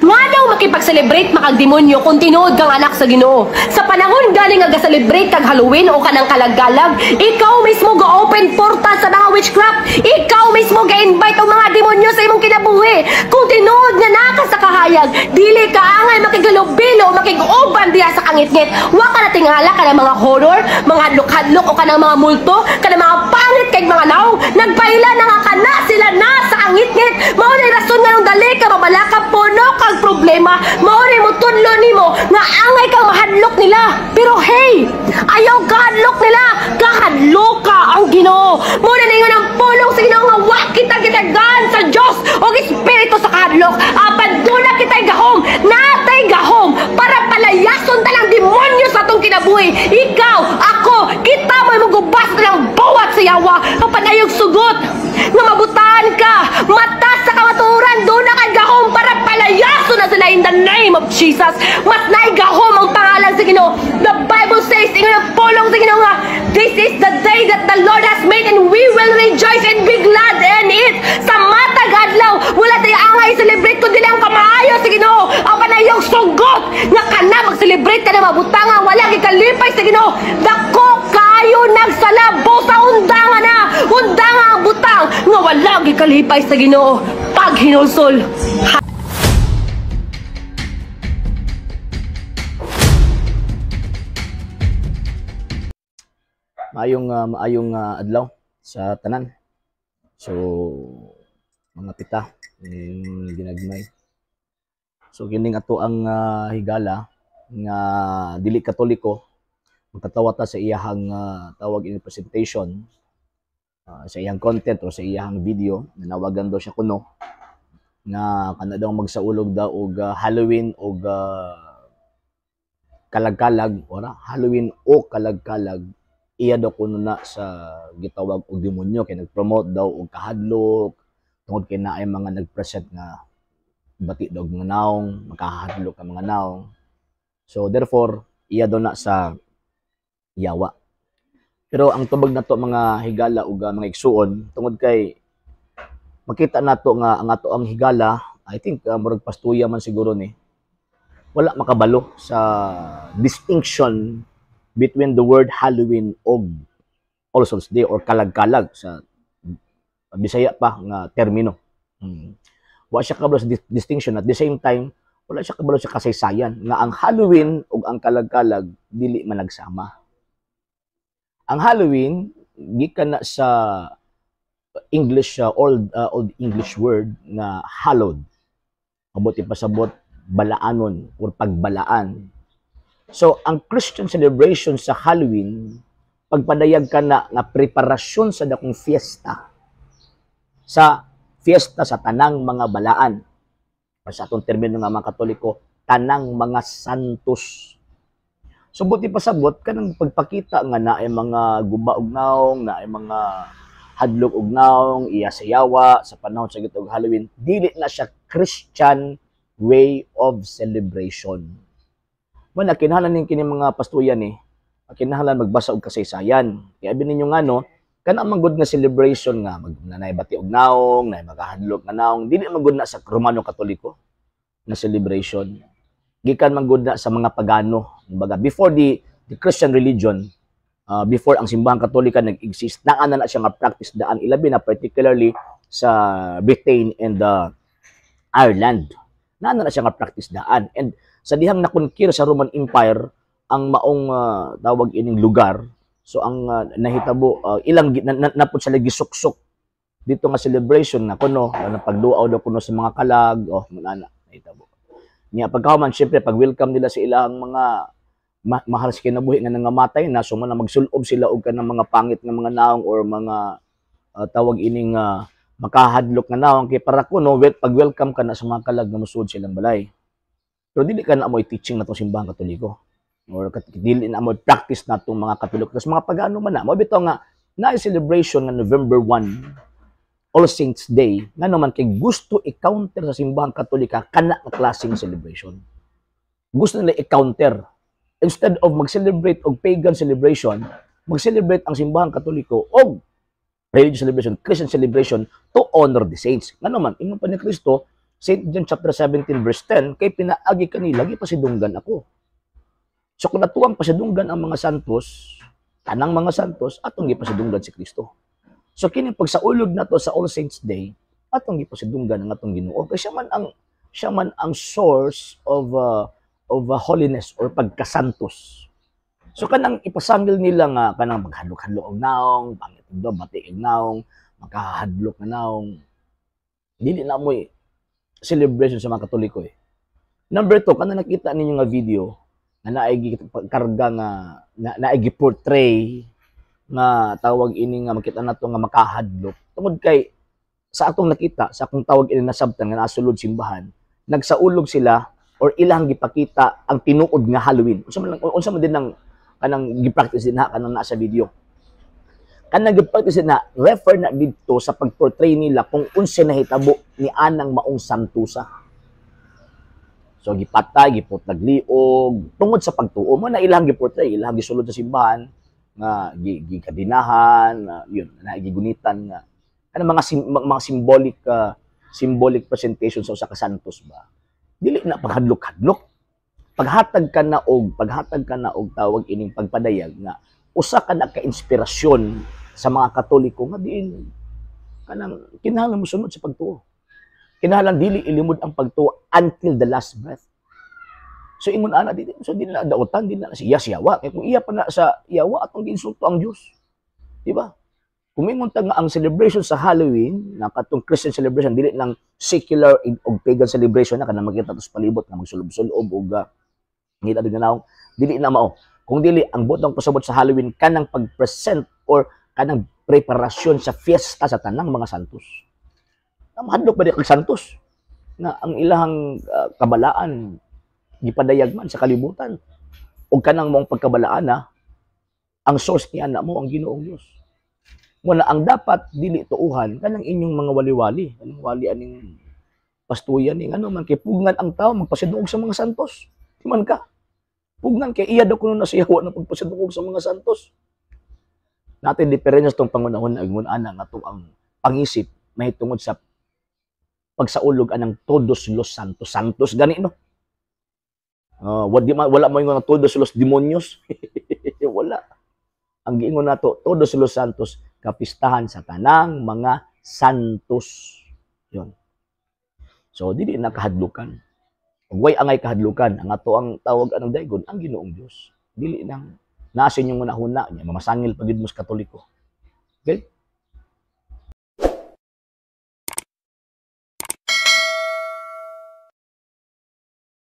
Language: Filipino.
Nga daw makipag-celebrate makag-demonyo kung tinuod kang anak sa Ginoo. Sa panahon galing nga ga-celebrate kag Halloween o kanang kalagalag, ikaw mismo ga-open portal sa mga witchcraft. Ikaw mismo ga-invite ang mga demonyo sa imong kinabuhi. Kung tinuod nga naka sa kahayag, dili ka angay makigalubilo o makig-uban diha sa kangit-ngit. Wa ka na tingala ka ng mga horror, mga hadlok-hadlok o kanang mga multo, kanang mga pangit kay mga naong. Nagpaila na nga kana sila na sa kangit-ngit. Mao ni rason nga nung dali ka mabalaka puno kang problema, mauri mo tudlo nimo nga angay kang mahadlok nila. Pero hey, ayaw kahadlok nila, kahadlok ka ang Ginoo. Muna ningon ang pulong sa Ginoo nga wa kita gitagan sa Dios o espiritu sa kahadlok. Apan duna kitay gahom, natay gahom para palayason talang demonyo sa atong kinabuhi. Ikaw, ako, kita mo magubas ng bawat sa yawa kapag ayog sugot nga mabutaan ka, mata sa kamaturan, duna kay gahom para palayason na sila in the name of Jesus. Mas naigahom ang pangalan sa Ginoo. The Bible says, ingon ang pulong sa Ginoo nga, this is the day that the Lord has made and we will rejoice and be glad in it. Sa matag adlaw, wala tayo angay celebrate kundi lang kamaayo sa Ginoo. Ang panayong sugot nga kana mag-celebrate ka na mabutanga, wala gikalipay sa Ginoo. Dako kayo nagsalabo sa undangan na. Undangan ang butang nga wala gikalipay sa Ginoo. Pag hinulsol. maayong adlaw sa tanan. So mga pita ginagmay. So kining ato ang higala nga dili katoliko, magkatawa ta sa iyahang tawag in presentation, sa iyang content o sa iyahang video. Nanawagan daw siya kuno nga kana daw magsaulog daw og Halloween og kalag-kalag, ora Halloween o kalag-kalag. Iya daw kuno na sa gitawag og demonyo kay nag-promote daw og kahadlok tungod kay naay mga nag-present nga bati daw mga naong, makahadlok ang mga naong. So therefore iya daw na sa yawa. Pero ang tubag nato mga higala ug mga igsuon tungod kay makita nato nga ang ato ang higala, I think murag pastuya man siguro ni, wala makabalo sa distinction between the word Halloween o All Souls Day or kalag-kalag sa Bisaya pa nga termino. Wala siya kabalo sa distinction. At the same time, wala siya kabalo sa kasaysayan nga ang Halloween o ang kalag-kalag dili man nagsama. Ang Halloween gikan na sa English, old English word nga hallowed. Mabuti pasabot balaanon or pagbalaan. So, ang Christian celebration sa Halloween, pagpadayag ka na nga preparasyon sa dakong fiesta. Sa fiesta sa tanang mga balaan. Sa atong termino nga mga Katoliko, tanang mga santos. So, buti pasabot, kanang pagpakita nga na ay mga guba og naong, na ay mga hadlok og naong, iya sa yawa, sa panahon sa gitog Halloween, dili na siya Christian way of celebration. Mana kinahanglan ning kini mga pastuyan kinahanglan magbasa og kasaysayan. Kaya abi ninyo nga kana magud nga celebration nga nanay bati og naong, nay magahadlok nga naong, dili magud na sa Romano Katoliko na celebration. Gikan magud na sa mga pagano. Kumbaga before the Christian religion, before ang simbahang Katolika nag-exist, naa na siya nga practice daan, ilabi na particularly sa Britain and Ireland. Naa na siya nga practice daan. And sa dihang nakonkir sa Roman Empire ang maong tawag ining lugar, so ang nahitabo ilang napud sa lagi suksok dito nga celebration na kuno pagduaw daw kuno sa mga kalag manana nahitabo niya pagkahuman. Syempre pag welcome nila sa ilang mga mahal sa kinabuhi nga nangamatay na, so man magsulob sila og kanang mga pangit nga mga naong or mga tawag ining makahadlok nga naong kay para kuno pag welcome ka na sa mga kalag nga musud silang balay. Pero dili ka na amoy teaching na itong simbahang Katoliko. Or dili na amoy practice na itong mga Katoliko. Tapos mga pag-ano man na. Mabito nga, na-celebration na November 1, All Saints Day, nga naman kay gusto i-counter sa simbahang Katolika kana na klaseng celebration. Gusto nila i-counter. Instead of mag-celebrate og pagan celebration, mag-celebrate ang simbahang Katoliko og religious celebration, Christian celebration to honor the saints. Nga naman, ingon pa ni Kristo, St. John chapter 17 verse 10, kay pinaagi kanila gipasidunggan ako. So kung natuang pasidunggan ang mga santos, tanang mga santos, atong gipasidunggan si Kristo. So kini pagsaulog nato sa All Saints Day, atong gipasidunggan ang atong Ginoo. Kay siya man ang source of holiness or pagkasantos. So kanang ipasangil nila nga kanang maghadlok-hadlok og naong, pangit do bati og naong, makahadlok na naong. Dili na mo celebration sa mga Katoliko eh. Number 2, kanang nakita ninyo nga video na naigi karga nga naigi portray nga tawag ini nga makita nato nga makahadlok. Tungod kay sa atong nakita, sa akong tawag ini na sabtan nga nasulod simbahan, nagsaulog sila or ilang gipakita ang tinuod nga Halloween. Unsa man din ang kanang gi-practice din na kanang nasa video. Kanang gi-practice na refer na dito sa pag-portray nila kung unsa nahitabo ni anang maong santusa. So gipatay, giputag liog tungod sa pagtuo mo na ilang gi-portray, ilang gisulod sa simbahan nga gikadinahan, yun na gigunitan nga ano mga symbolic presentation sa usa ka santos ba. Dili na paghadlok-hadlok. Paghatag ka na og tawag ining pagpadayag nga usa ka na ka inspirasyon sa mga Katoliko nga diin kanang kinahanglan mo sunod sa pagtuo. Kinahanglan dili ilimod ang pagtuo until the last breath. So ingon ana dili so dili na dautan, dili na siya-siyawa. Kay kung iya pa na sa iyawa atong giinsulto ang Dios. Di ba? Kumingon ta nga ang celebration sa Halloween, na katong Christian celebration dili nang secular og pagan celebration na kanang makita tos palibot nga magsulob-sulob og ngita din na dili na mao. Kung dili ang butang pasabot sa Halloween kanang pag-present or kanang preparasyon sa fiesta sa tanang mga santos. Mahadlok ba di kag santos na ang ilahang kabalaan gipadayag man sa kalibutan ug kanang mong pagkabalaan na ang source niya na mo ang Ginoong Dios. Muna ang dapat dili tuuhan kanang inyong mga wali-wali, kanang wali aning pastuyan ning ano man kay pugnan ang tao magpasidungog sa mga santos. Di man ka. Pugnan kay iya daw kuno na siyawa na pagpasidungog sa mga santos. Natin diferensya tong pangunahon ingon ana nga ang pangisip mahitungod sa pagsaulog anang todos los santos. Santos gani no. Wala mo ingon nga todos los demonios. Wala. Ang giingon nato todos los santos kapistahan sa tanang mga santos. Yon. So dili na kahadlukan. Ug way angay kahadlukan ang ato ang tawag anong daygon ang Ginoong Dios. Dili nang nasa inyong hunahuna niya mamasangil pagid mo sa Katoliko. Okay?